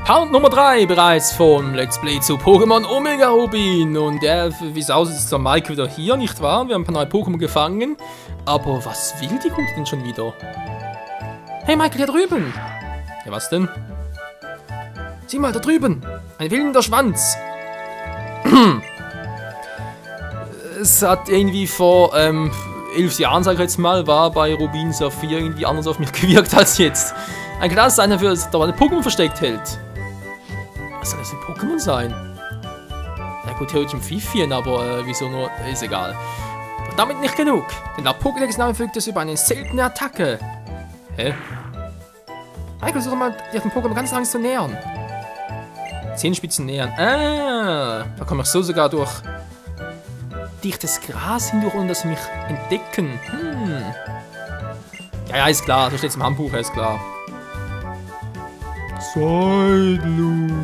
Part Nummer 3 bereits vom Let's Play zu Pokémon Omega Rubin. Und wie es aussieht, ist der Mike wieder hier, nicht wahr? Wir haben ein paar neue Pokémon gefangen. Aber was will die Gute denn schon wieder? Hey Michael, hier drüben! Ja, was denn? Sieh mal, da drüben! Ein wilder Schwanz! Es hat irgendwie vor 11 Jahren, sag ich jetzt mal, war bei Rubin Saphir irgendwie anders auf mich gewirkt als jetzt. Ein Glas, einer für da eine Pokémon versteckt hält. Was soll das für Pokémon sein? Na gut, theoretisch ein Pfifchen, aber wieso nur? Ist egal. Aber damit nicht genug. Denn der Pokédex-Name fügt es über eine seltene Attacke. Hä? Michael, versuch mal, dir den Pokémon ganz langsam zu nähern. Zehenspitzen nähern. Ah, da komme ich so sogar durch dichtes Gras hindurch, ohne dass sie mich entdecken. Ja, ist klar. So steht es im Handbuch, ist klar. Zeitlupe.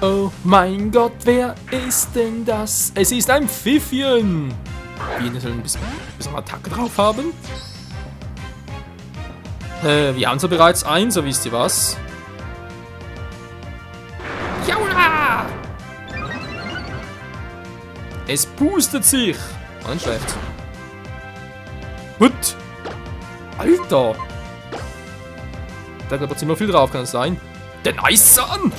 Oh mein Gott, wer ist denn das? Es ist ein Pfiffchen. Wir sollen ein bisschen Attacke drauf haben. Wir haben so bereits ein, so wisst ihr was. Jaula! Es boostet sich. Oh, nicht schlecht. What? Alter! Da geht ziemlich viel drauf, kann es sein? Der Nice-Sun!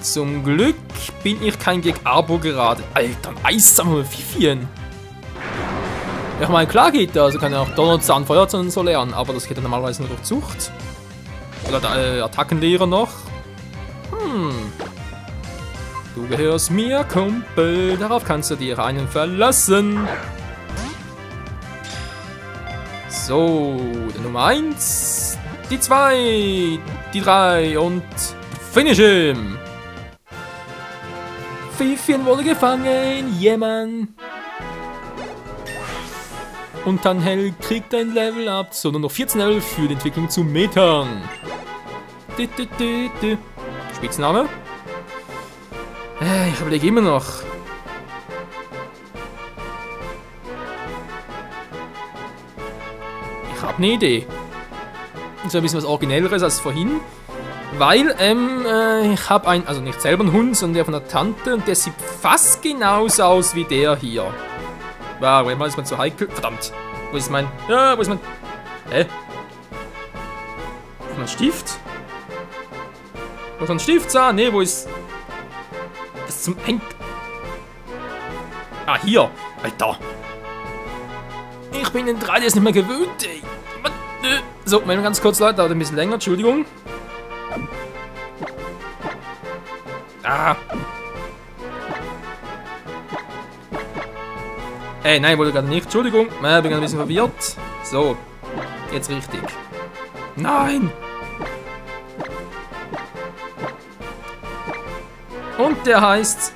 Zum Glück bin ich kein Geg Abo gerade. Alter, Nice-Sun, Pfiffchen! Ja, ich meine, klar geht das. Also kann ja auch Donnerzahn, Feuerzahn und so lernen, aber das geht ja normalerweise nur durch Zucht. Oder der Attackenlehrer noch. Du gehörst mir, Kumpel. Darauf kannst du dir einen verlassen. So, die Nummer 1, die 2, die 3 und finish him. Pfiffchen wurde gefangen, jemand. Und dann Hell kriegt ein Level up, sondern noch 14 Level für die Entwicklung zu Metern. Spitzname? Ich überlege immer noch. Ich habe eine Idee. So ein bisschen was Originelleres als vorhin. Weil, ich habe also nicht selber einen Hund, sondern der von der Tante und der sieht fast genauso aus wie der hier. Wow, manchmal ist man zu heikel. Verdammt. Wo ist mein... Ja, wo ist mein... Hä? Wo ist mein Stift? Wo ist mein Stiftzahn? Ne, wo ist... Das zum Henk... Ah, hier. Alter. Ich bin den 3DS nicht mehr gewöhnt, ey. So, Moment ganz kurz, Leute. Dauert ein bisschen länger. Entschuldigung. Ah. Nein, wollte gerade nicht. Entschuldigung. Ich bin gerade ein bisschen verwirrt. So. Jetzt richtig. Nein! Und der heißt...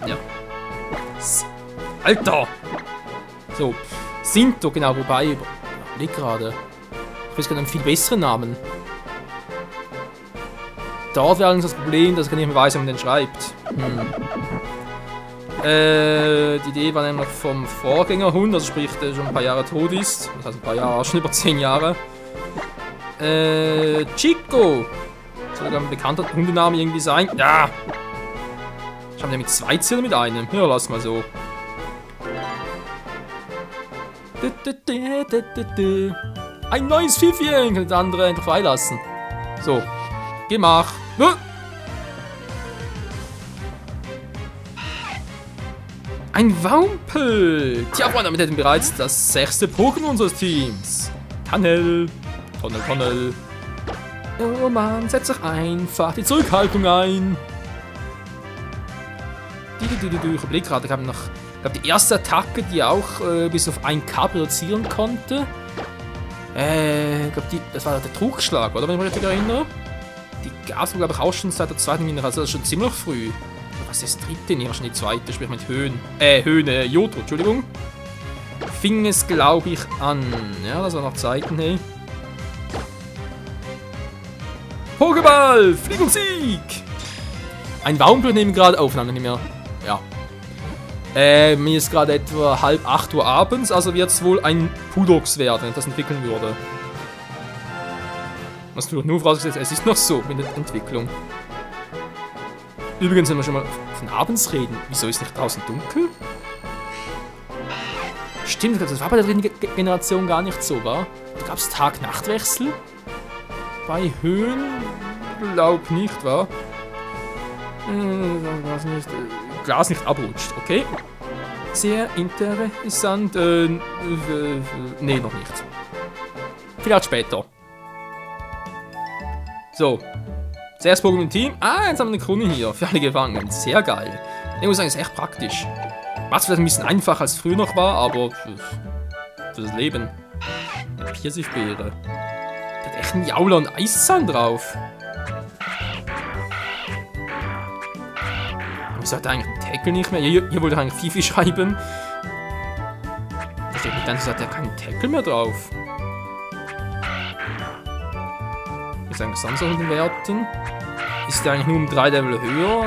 Ja. Alter! So. Sinto, genau. Wobei... Nicht gerade. Ich weiß gerade einen viel besseren Namen. Dort wäre allerdings das Problem, dass ich nicht mehr weiß, wie man den schreibt. Die Idee war nämlich vom Vorgängerhund, also sprich, der schon ein paar Jahre tot ist. Das heißt ein paar Jahre, schon über 10 Jahre. Chico! Soll sogar ein bekannter Hundename irgendwie sein? Ja! Ich habe den mit 2 Zielen oder mit einem? Ja, lass mal so. Ein neues Pfiffchen! Kann der andere einfach freilassen. So. Gemacht. Ein Wampel! Tja, Freunde, damit hätten wir bereits das 6. Pokémon unseres Teams. Tunnel. Tunnel. Oh Mann, setz doch einfach die Zurückhaltung ein. Ich überlege gerade, ich habe noch... Ich glaube, die erste Attacke, die auch bis auf 1K reduzieren konnte. Ich glaube, das war der Trugschlag, oder? Wenn ich mich richtig erinnere. Die gab es, glaube ich, auch schon seit der 2. Generation, also schon ziemlich früh. Was ist das 3.? Nee, wahrscheinlich die 2. Sprich mit Johto, Entschuldigung. Fing es, glaube ich, an. Ja, das war noch Zeiten, hey. Pokéball! Flieg und Sieg! Ein Wampel nehmen gerade auf, nein, nicht mehr. Ja. Mir ist gerade etwa 7:30 Uhr abends, also wird es wohl ein Pudox werden, wenn ich das entwickeln würde. Was du nur vorausgesetzt, es ist noch so mit der Entwicklung. Übrigens, wenn wir schon mal von abends reden, wieso ist nicht draußen dunkel? Stimmt, das war bei der dritten Generation gar nicht so, war? Da gab es Tag-Nacht-Wechsel. Bei Höhen glaub nicht, war? Glas nicht abrutscht, okay. Sehr interessant. Nee, noch nicht. Vielleicht später. So. Zuerst Pokémon Team. Ah, jetzt haben wir eine Krone hier. Für alle Gefangenen. Sehr geil. Ich muss sagen, ist echt praktisch. Was vielleicht ein bisschen einfacher als früher noch war, aber für das Leben. Eine Pfirsichbeere. Da hat echt ein Jaula und Eiszahn drauf. Wieso hat er eigentlich einen Tackle nicht mehr? Hier wollte er eigentlich Fifi schreiben. Da steht nicht dann, wieso hat er keinen Tackle mehr drauf? Was ist eigentlich sonst noch in den Werten? Ist der eigentlich nur um 3 Level höher?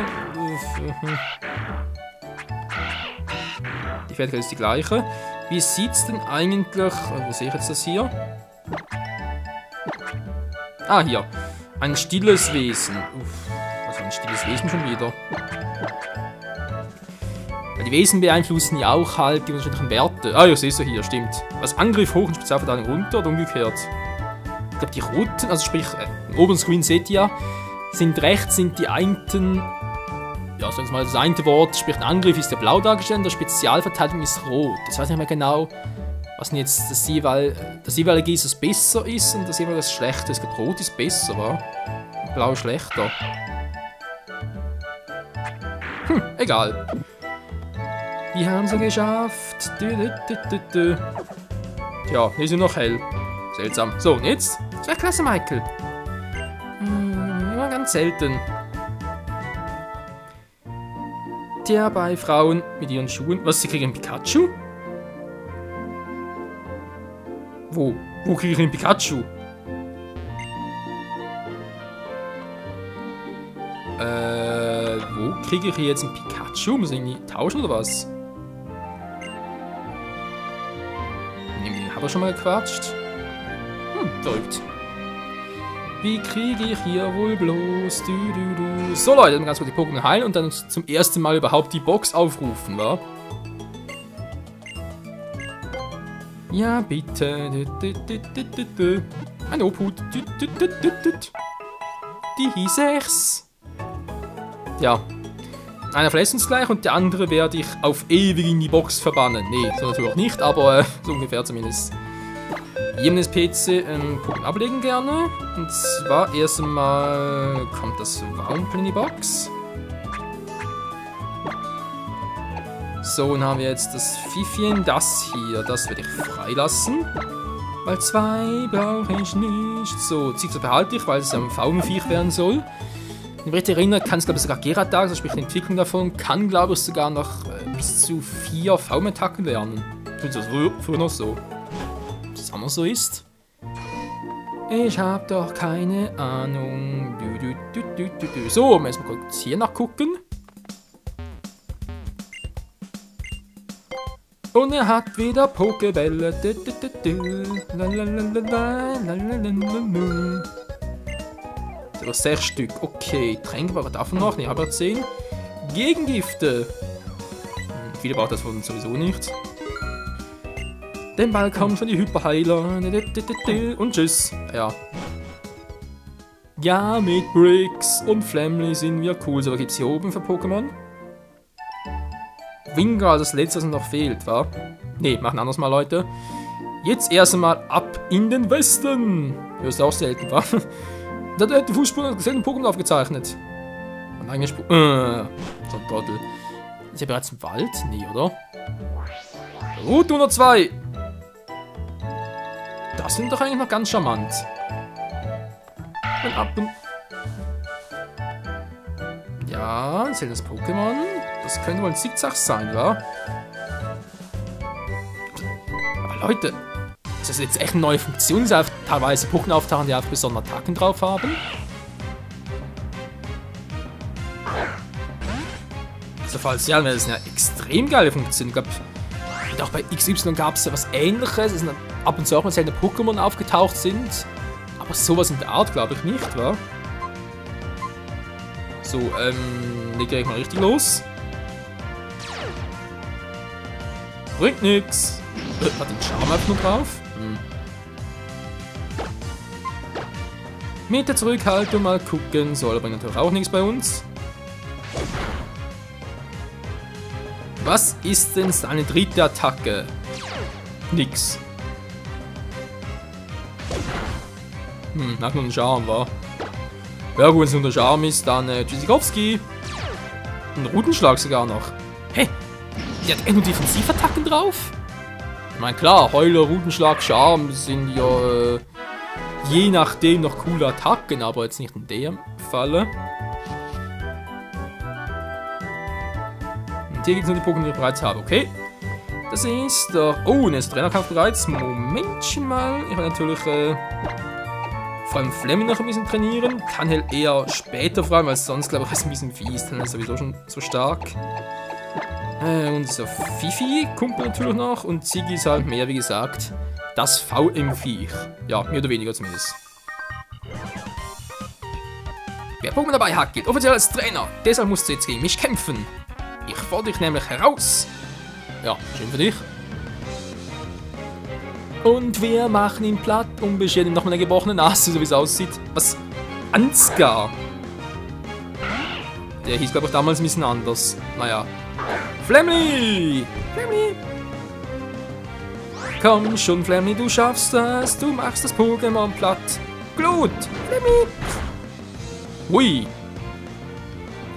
Die Fertigkeit ist die gleiche. Wie sieht's denn eigentlich... Wo sehe ich jetzt das hier? Ah, hier. Ein stilles Wesen. Was ist ein stilles Wesen schon wieder? Weil die Wesen beeinflussen ja auch halt die unterschiedlichen Werte. Ah ja, siehst du hier, stimmt. Was Angriff hoch und Spezialverteidigung runter oder umgekehrt? Ich glaube, die roten, also sprich, im oberen Screen seht ihr ja, sind rechts sind die einen, ja, sagen wir mal, das eine Wort, sprich, ein Angriff ist ja blau dargestellt, der Spezialverteidigung ist rot. Das weiß nicht mehr genau, was denn jetzt das jeweilige ist, was besser ist und das jeweilige das schlechter ist. Ich glaube, rot ist besser, wa? Und blau schlechter. Egal. Wir haben sie geschafft. Tja, wir sind noch hell. Seltsam. So, und jetzt? Das wäre klasse, Michael. Immer ganz selten. Tja, bei Frauen mit ihren Schuhen. Was, sie kriegen einen Pikachu? Wo? Wo kriege ich einen Pikachu? Wo kriege ich jetzt einen Pikachu? Muss ich irgendwie tauschen oder was? Den habe ich schon mal gequatscht. Verrückt. Wie kriege ich hier wohl bloß? So Leute, dann ganz kurz die Pokémon heilen und dann zum ersten Mal überhaupt die Box aufrufen, wa? Ja, bitte. Ein Obhut. Die hieß ich's. Ja. Einer verlässt uns gleich und der andere werde ich auf ewig in die Box verbannen. Nee, so natürlich nicht, aber so ungefähr zumindest. Jenes PC Pokémon ablegen gerne. Und zwar erst einmal kommt das Wampel in die Box. So, und haben wir jetzt das Fifchen, das hier. Das werde ich freilassen. Weil 2 brauche ich nicht. So, Ziegler behalte ich, weil es ein Pfauenviech werden soll. Wenn ich mich recht erinnere, kann es glaube ich sogar Geratag, also sprich die Entwicklung davon, kann glaube ich sogar noch bis zu 4 V-Attacken lernen. Das ist früher noch so. Ob das auch noch so ist? Ich habe doch keine Ahnung. So, wir müssen mal kurz hier nachgucken. Und er hat wieder Pokébälle. So, 6 Stück. Okay, Tränke braucht er davon noch. Ne, aber 10. Gegengifte. Viele braucht das von sowieso nicht. Den Ball kommt von die Hyperheiler. Und tschüss. Ja. Ja, mit Bricks und Flamly sind wir cool. So, was gibt es hier oben für Pokémon? Wingar, das letzte, was noch fehlt, wa? Ne, machen anders mal, Leute. Jetzt erst einmal ab in den Westen. Ja, ist auch selten, wa? Da hat die Fußspuren selten Pokémon aufgezeichnet. Ein eigener Spur. So ein Trottel. Ist ja bereits im Wald? Nee, oder? Route 102. Das sind doch eigentlich noch ganz charmant. Und ab und... Ja, ein seltenes Pokémon. Das könnte wohl ein Zickzack sein, wa? Aber Leute, ist das jetzt echt eine neue Funktion, dass teilweise Pokémon auftauchen, die auf besondere Attacken drauf haben? Also Jedenfalls, ja, das ist eine extrem geile Funktion. Ich glaube, auch bei XY gab es ja was Ähnliches. Es sind ab und zu auch mal seltene Pokémon aufgetaucht sind. Aber sowas in der Art glaube ich nicht, wa? So, leg gleich mal richtig los. Bringt nix. Hat den Charme einfach nur drauf. Mit der Zurückhaltung mal gucken. Soll aber natürlich auch nichts bei uns. Was ist denn seine dritte Attacke? Nix. Hat nur einen Charme, wa? Ja gut, wenn es nur der Charme ist, dann Tschüssikowski. Ein Rutenschlag sogar noch. Hä? Die hat nur Defensivattacken drauf? Ich meine klar, Heuler, Rutenschlag, Charme sind ja je nachdem noch coole Attacken, aber jetzt nicht in dem Falle. Und hier gibt es nur die Pokémon, die ich bereits habe, okay. Das ist der... Oh, ein Trainerkampf bereits. Momentchen mal. Ich will natürlich vor allem Fleming noch ein bisschen trainieren. Kann halt eher später vor allem, weil sonst glaube ich ist ein bisschen fies. Dann ist er sowieso schon so stark. Unser Fifi kommt natürlich noch. Und Ziggy ist halt mehr, wie gesagt, das VM-Viech. Ja, mehr oder weniger zumindest. Wer Pokémon dabei hat, gilt offiziell als Trainer. Deshalb musst du jetzt gegen mich kämpfen. Ich fordere dich nämlich heraus. Ja, schön für dich. Und wir machen ihn platt und bescheren ihm nochmal eine gebrochene Nase, so wie es aussieht. Was? Ansgar? Der hieß, glaube ich, damals ein bisschen anders. Naja. Flemly! Flemly! Komm schon, Flemly, du schaffst das. Du machst das Pokémon platt. Glut! Flemly! Hui!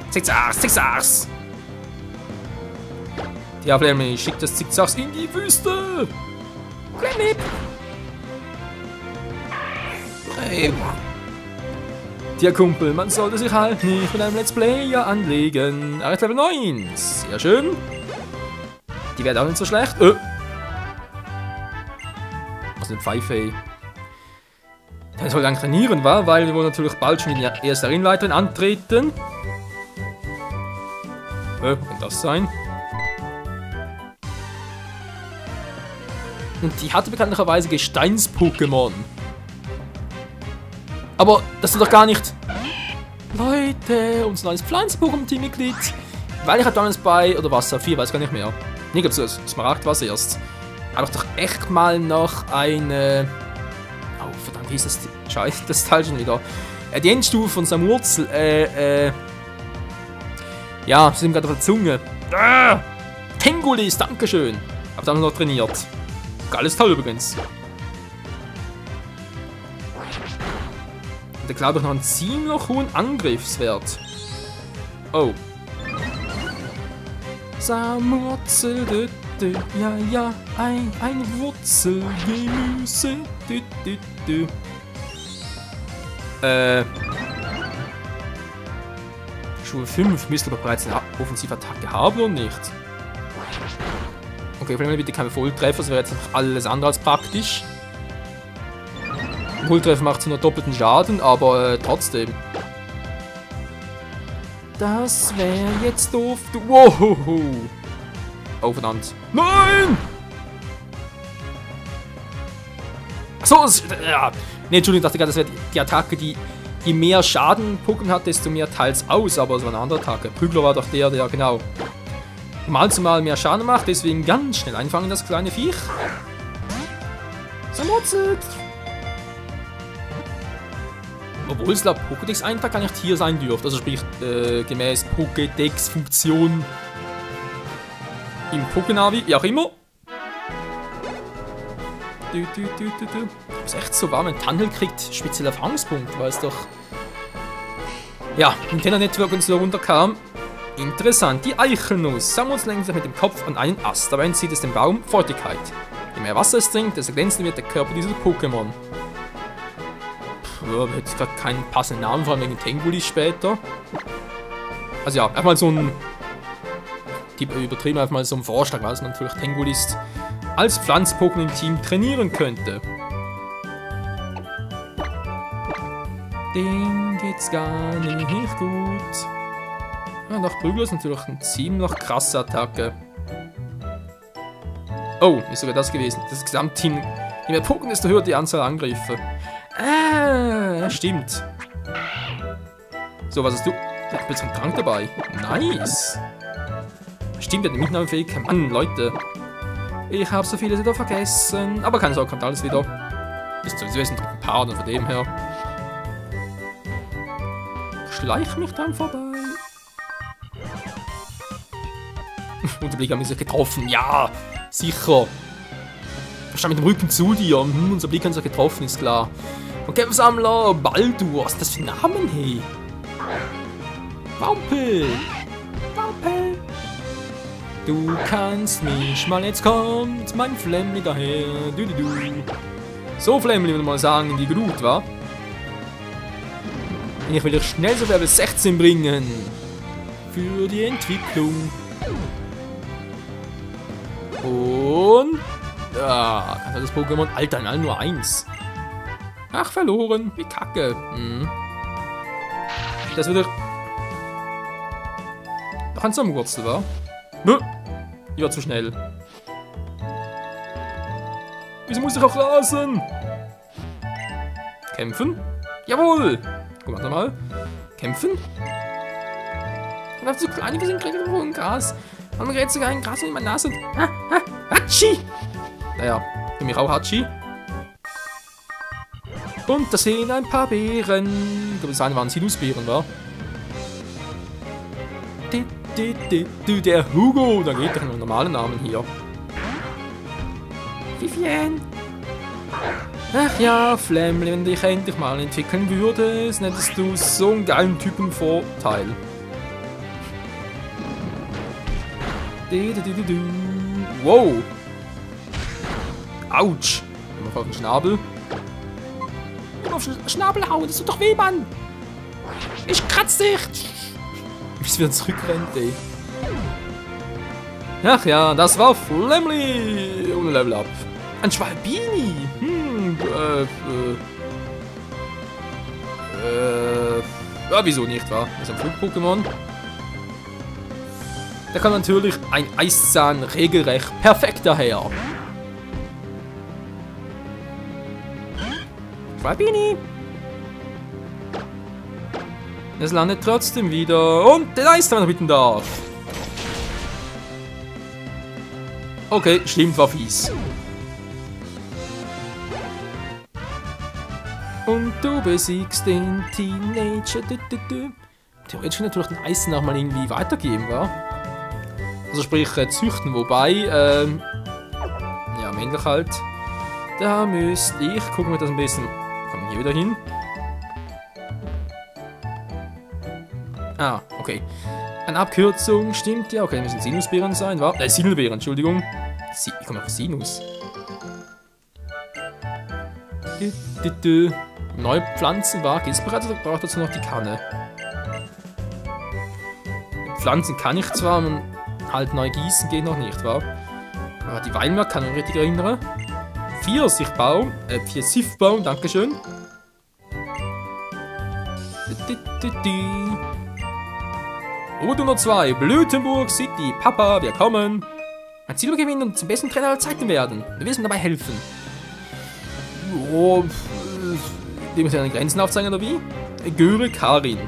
Zickzacks, Zickzacks! Ja, Flemly, schick das Zickzacks in die Wüste! Flemly! Hey. Tja, Kumpel, man sollte sich halt nicht mit einem Let's Player anlegen. Er ist Level 9. Sehr schön. Die werden auch nicht so schlecht. Was eine Pfeife, ey. Der soll dann trainieren, wa? Weil wir wollen natürlich bald schon in die erste Rennleiterin antreten. Kann das sein? Und die hatte bekanntlicherweise Gesteins-Pokémon. Aber das ist doch gar nicht... Leute, unser neues Pflanzen-Pokémon-Teammitglied. Weil ich halt damals bei... Oder was, Saphir, weiß gar nicht mehr. Nee, ich glaube, Smaragd war es erst. Aber doch echt mal noch eine... Oh, verdammt, wie ist das? Scheiße, das Teil schon wieder. Die Endstufe von seinem Wurzel, ja, sie sind gerade auf der Zunge. Tengulis, dankeschön. Hab dann noch trainiert. Geiles Teil übrigens. Der glaube ich noch einen ziemlich hohen Angriffswert. Oh. Samurzel, ja, ja, ein Wurzelgemüse. Stufe 5 müsste aber bereits eine Offensivattacke haben oder nicht? Okay, vielleicht bitte keine Volltreffer, das wäre jetzt einfach alles andere als praktisch. Volltreffer macht zwar nur doppelten Schaden, aber trotzdem. Das wäre jetzt doof. Wow! Oh, verdammt. Nein! Achso, ja. Ne, Entschuldigung, ich dachte gerade, das wäre die Attacke, die je mehr Schaden Pokémon hat, desto mehr teils aus. Aber es war eine andere Attacke. Prügler war doch der genau mal zumal mehr Schaden macht, deswegen ganz schnell einfangen, das kleine Viech. Samurzelt! Obwohl es laut Pokédex-Eintrag gar nicht hier sein dürfte. Also sprich, gemäß Pokédex-Funktion im Pokénavi, wie auch immer. Ist echt so warm, ein Tunnel kriegt spezielle Erfahrungspunkte, weil es doch... Ja, Nintendo Network und so runterkam. Interessant, die Eichelnuss. Samus lenkt sich mit dem Kopf an einen Ast, dabei entzieht es dem Baum Feuchtigkeit. Je mehr Wasser es trinkt, desto glänzender wird der Körper dieses Pokémon. Ja, jetzt gerade keinen passenden Namen, vor allem wegen Tengulis später. Also ja, einfach mal so ein... Übertrieben einfach mal so ein Vorschlag, weil es natürlich Tengulis als Pflanz-Pokémon im Team trainieren könnte. Dem geht's gar nicht gut. Ja, nach Prügel ist natürlich eine ziemlich krasse Attacke. Oh, ist sogar das gewesen. Das Gesamtteam. Je mehr Pokémon, desto höher die Anzahl Angriffe. Ah, stimmt. So, was hast du? Ich bin jetzt ein Trank dabei. Nice. Stimmt, der hat eine Mitnahmefähigkeit. Mann, Leute. Ich habe so vieles wieder vergessen. Aber keine Sorge, kommt alles wieder. Das ist sowieso ein paar, dann von dem her. Schleich mich dran vorbei. Unser Blick hat mich getroffen. Ja, sicher. Ich stand mit dem Rücken zu dir. Unser Blick hat sich getroffen, ist klar. Und Kämpfsammler, Baldur. Was ist das für Namen, hey? Wampel. Wampel. Du kannst mich mal, jetzt kommt mein Flämmli daher. Du. So, Flämmli, würde ich mal sagen, in die Glut, wa? Ich will dich schnell so Level 16 bringen. Für die Entwicklung. Und... Ja, kann das Pokémon... Alter, nein, nur 1. Ach, verloren. Wie kacke. Das wird... Noch ein Sommerwurzel, wa? Nö. Ich war zu schnell. Wieso muss ich auch rasen? Kämpfen? Jawohl! Guck mal. Kämpfen? Ich bin zu klein, wir sind gerade irgendwo im Gras. Man gerät sogar ein Gras in meine Nase. Hatschi! Naja, für mich auch Hatschi. Und da sind ein paar Beeren. Ich glaube, das eine waren Sinusbeeren, wa? Der Hugo, da geht doch einen normalen Namen hier. Vivienne. Ach ja, Flämmli, wenn du dich endlich mal entwickeln würdest, hättest du so einen geilen Typenvorteil. Wow. Autsch. Immer auf den Schnabel. Immer auf den Schnabel hauen, das tut doch weh, Mann. Ich kratz dich. Bis wir zurückrennt, ey. Ach ja, das war Flämmli. Ohne Level Up. Ein Schwalbini. Ja, wieso nicht, wa? Das ist ein Flug-Pokémon. Da kann natürlich ein Eiszahn regelrecht perfekt daher. Schwalbini. Es landet trotzdem wieder. Und den Eiszahn noch bitten darf. Okay, stimmt, war fies. Und du besiegst den Teenager. Theoretisch kann natürlich den Eis noch mal irgendwie weitergeben, wa? Also sprich züchten, wobei, ja, männlich halt. Da müsste ich, gucken wir das ein bisschen, kommen wir hier wieder hin. Ah, okay. Eine Abkürzung, stimmt ja, okay, müssen Sinusbeeren sein, wa? Sinelbeeren, Entschuldigung. Ich komme auf Sinus. Neue Pflanzen war bereits, oder braucht dazu noch die Kanne? Pflanzen kann ich zwar, man halt neu gießen geht noch nicht, wa? Aber die Weinberg kann ich mich richtig erinnern. Pfirsichbaum, Pfirsichbaum, dankeschön. Route Nummer 2, Blütenburg City. Papa, wir kommen. Ein Ziel gewinnen und zum besten Trainer aller Zeiten werden. Wir wissen dabei helfen. Oh, dem muss ja eine Grenzen aufzeigen, oder wie? Göre Karin.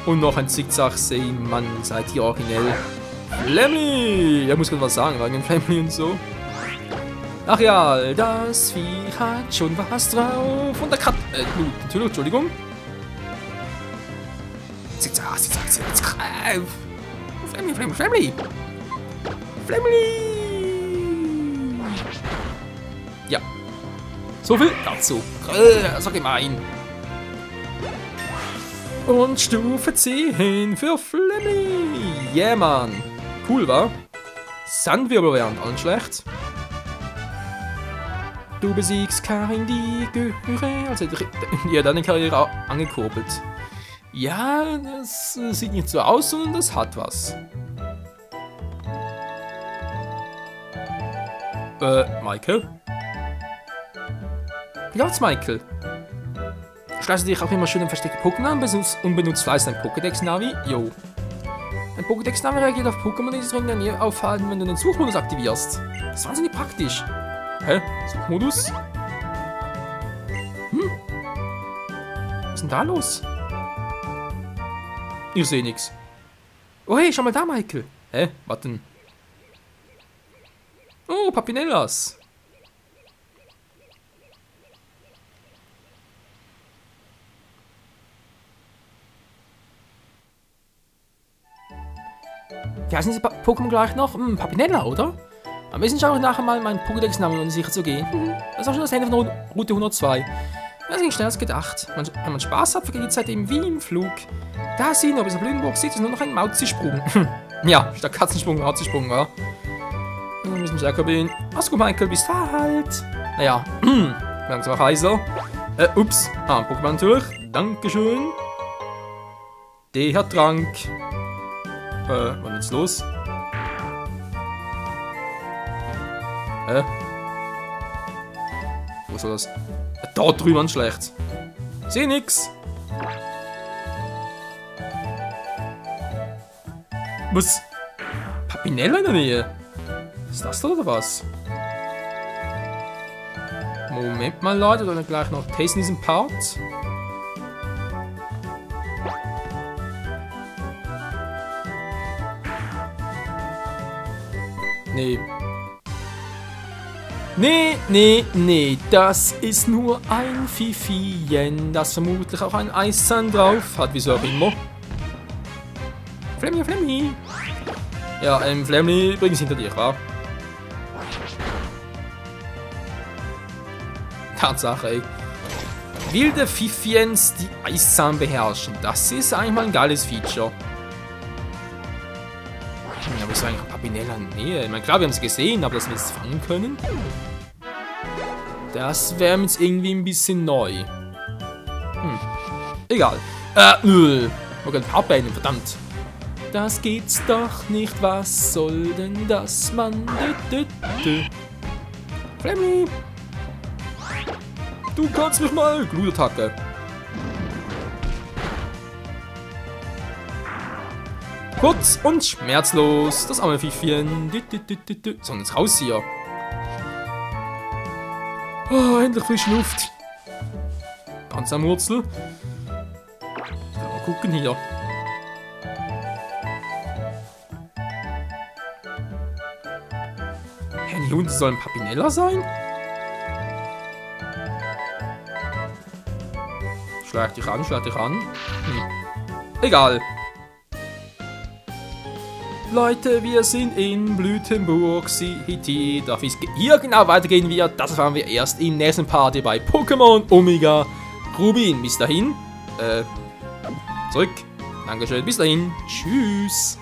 Und noch ein Zickzack-Sehen, Mann, seid ihr originell. Flämmli! Er muss gerade was sagen, wegen dem Flämmli und so. Ach ja, das Vieh hat schon was drauf. Und der Kat... natürlich, Entschuldigung. Zickzack, Zickzack, Zickzack. Flämmli, Flämmli, Flämmli! Flämmli! Ja. So viel dazu. So gemein. Und Stufe 10 für Flämmli. Yeah, Mann. Cool, wa? Sandwirbel wären allen schlecht. Du besiegst Karin, die Göre. Also hätte ja deine Karriere angekurbelt. Ja, das sieht nicht so aus, sondern das hat was. Michael? Wie läuft's, Michael? Schleiche dich auch immer schön im versteckten Pokémon an und benutzt fleißig ein Pokédex-Navi. Jo. Ein Pokédex-Navi reagiert auf Pokémon, die sich in der Nähe aufhalten, wenn du den Suchmodus aktivierst. Das ist wahnsinnig praktisch. Hä? Suchmodus? Was ist denn da los? Ich sehe nichts. Oh hey, schau mal da, Michael. Hä? Was denn? Oh, Papinellas. Wie heißen diese Pokémon gleich noch? Papinella, oder? Am besten schaue ich nachher mal meinen Pokédex-Namen, um sicher zu gehen. Das ist auch schon das Ende von Route 102. Das ging schneller als gedacht. Wenn man Spaß hat, vergeht die Zeit eben wie im Flug. Da sehen, ob es auf Blütenburg sieht, ist nur noch ein Mauzisprung. Ja, statt Katzensprung, Mauzisprung, ja. Wir müssen stärker bin. Mach's gut, Michael, bis bald. Naja, langsam heiser. Ups. Ein Pokémon natürlich. Dankeschön. Der hat Trank. Was ist jetzt los? Wo soll das? Da drüben schlecht. Seh nix. Was? Papinella in der Nähe? Ist das da oder was? Moment mal, Leute, dann gleich noch testen diesen Part. Nee. Nee, das ist nur ein Fifien, das vermutlich auch ein Eiszahn drauf hat, wieso auch immer. Flemmi. Ja, Flemmi übrigens hinter dir, wa? Tatsache, ey. Wilde Fifiens, die Eiszahn beherrschen, das ist eigentlich mal ein geiles Feature. Ja, aber ist eigentlich ein Papinella in der Nähe? Ich meine, klar, wir haben es gesehen, aber dass wir es fangen können? Das wäre jetzt irgendwie ein bisschen neu. Egal. Okay, ein paar Beine, verdammt. Das geht's doch nicht, was soll denn das, Mann? Flemmi! Du kannst mich mal! Glutattacke. Kurz und schmerzlos. Das arme Fiefchen. So, und jetzt raus hier. Oh, endlich frische Luft. Ganz am Wurzel. Mal gucken hier. Hä, die Hunde sollen Papinella sein? Schlag dich an. Egal. Leute, wir sind in Blütenburg City. Darf es hier genau weitergehen wird, das erfahren wir erst im nächsten Part bei Pokémon Omega Rubin. Bis dahin, zurück. Dankeschön, bis dahin. Tschüss.